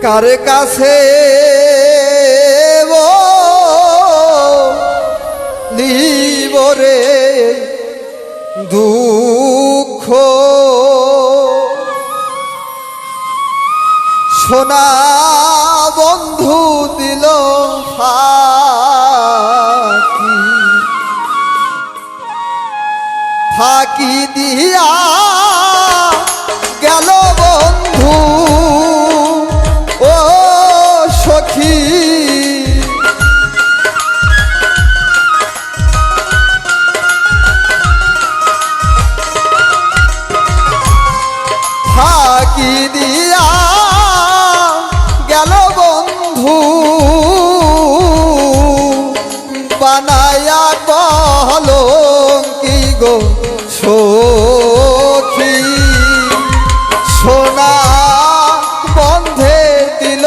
কার কাছে নিবরে দুঃখ সোনা বন্ধু দিল ফাঁকি ফাঁকি দিয়া গেল বন্ধু ও সখী ফাঁকি দিয়া গেল বন্ধু বানায়া কলঙ্কি গো সখী সোনা বন্ধে দিল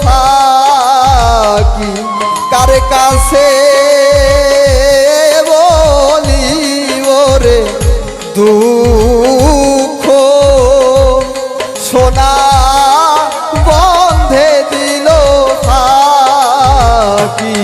ফাঁকি কার কাছে বলি ওরে দুঃখ সোনা বন্ধে দিল ফাঁকি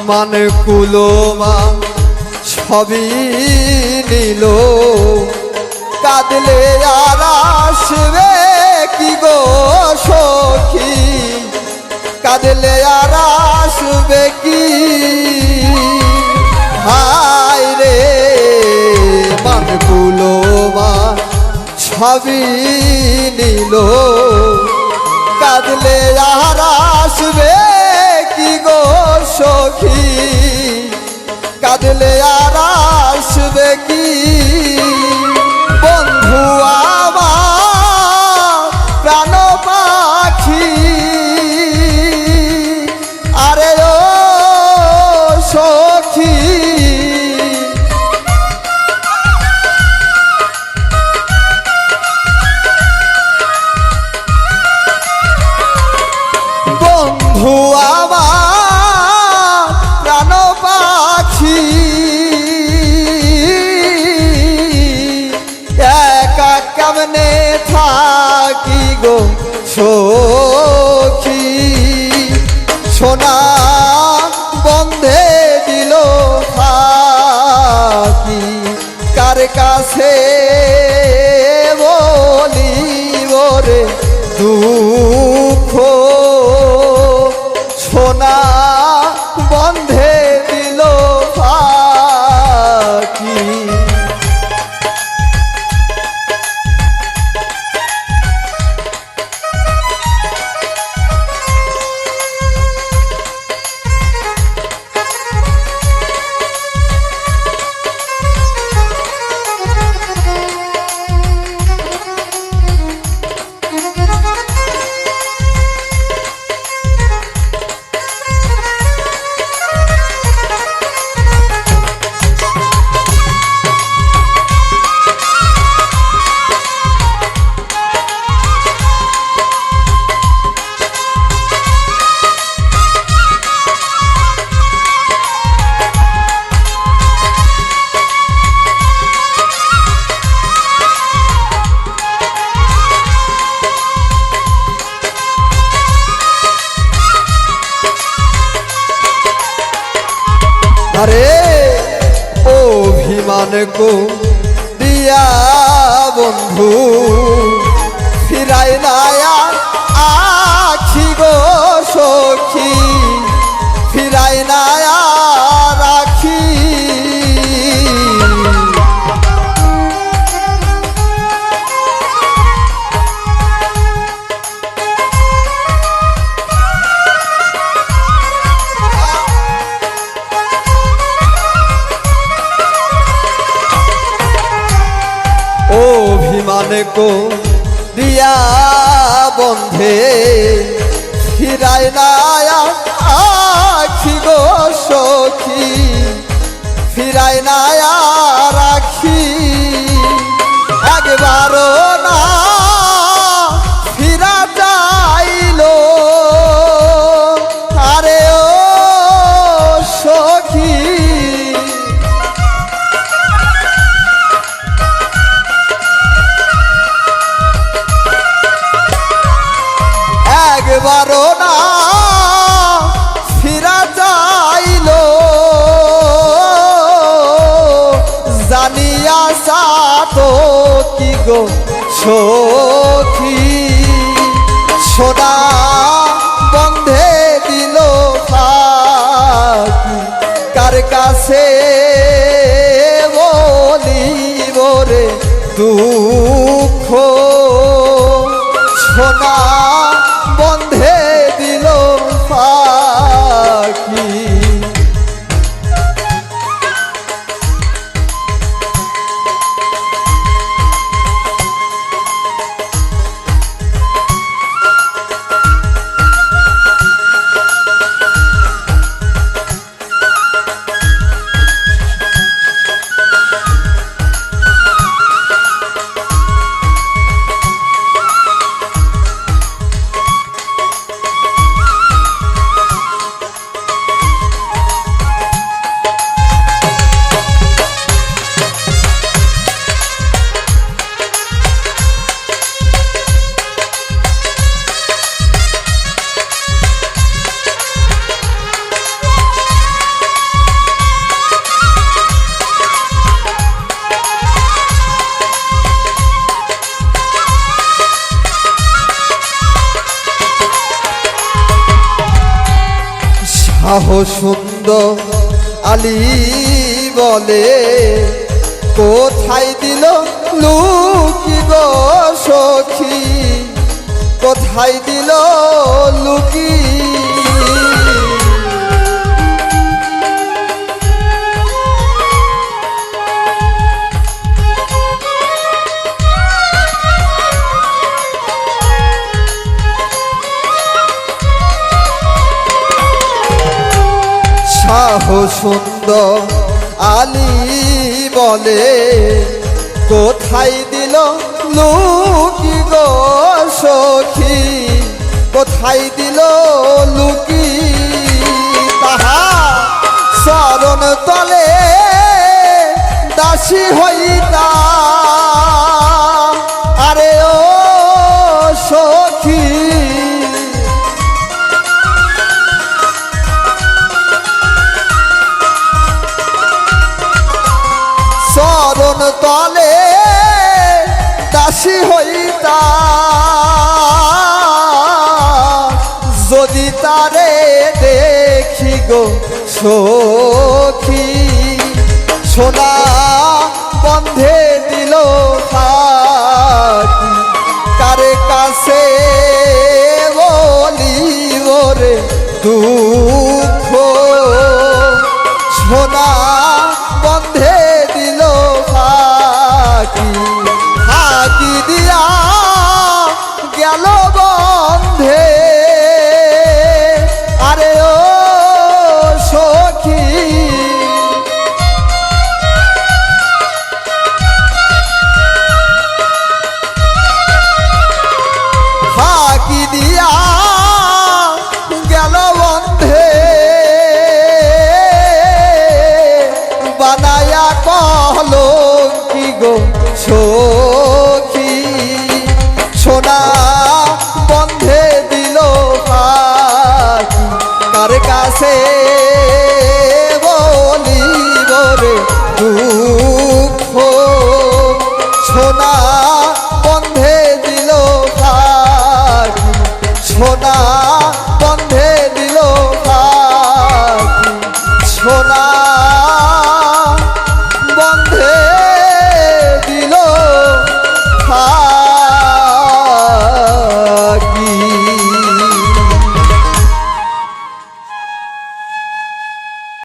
মানে কুলোমা সবই নিল কাঁদলে আর আসবে কি গো সখী কাঁদলে আর আসবে কি হায় রে মানে কুলোমা সবই নিল কাঁদলে আর আসবে কি গো সখী কাঁদলে আর আসবে কি বন্ধু আমার প্রাণ পাখি আরে ও সখী বন্ধু আমার প্রাণ পাখি একা কেমনে থাকি গো সখী সোনা বন্ধে দিল ফাঁকি কার কাছে বলি ওরে দুঃখ সোনা বন্ধে দিল ফাঁকি আরে অভিমান কো দিয়া বন্ধু ফিরাই না আখি গো কো দিয়া বন্ধে ফিরায় না আখি গো সখী, ফিরায় না রাখি একবারও না ফিরা যাইল আরে ও সখী। একবারও না ফিরা যাইল জানিয়া সাতো কি গো সখী, সোনা বন্ধে দিল ফাঁকি কার কাছে বলিব রে দুঃখ, সোনা বন্ধে দিল ফাঁকি। সুন্দর আলী বলে কোথায় দিল লুকি গো সখী, কোথায় দিল লুকি। সুন্দর আলী বলে কোথায় দিল লুকি গো সখী, কোথায় দিল লুকি। তাহা চরণ তলে দাসী হইতা আরে ও সখী, চরণ তলে দাসী হইতা যদি তারে দেখি গো সখী, সোনা বন্ধে দিল ফাঁকি কার কাছে বলিব রে দুঃখ, সোনা বন্ধে দিল ফাঁকি, ফাঁকি দিয়া গেল বন্ধে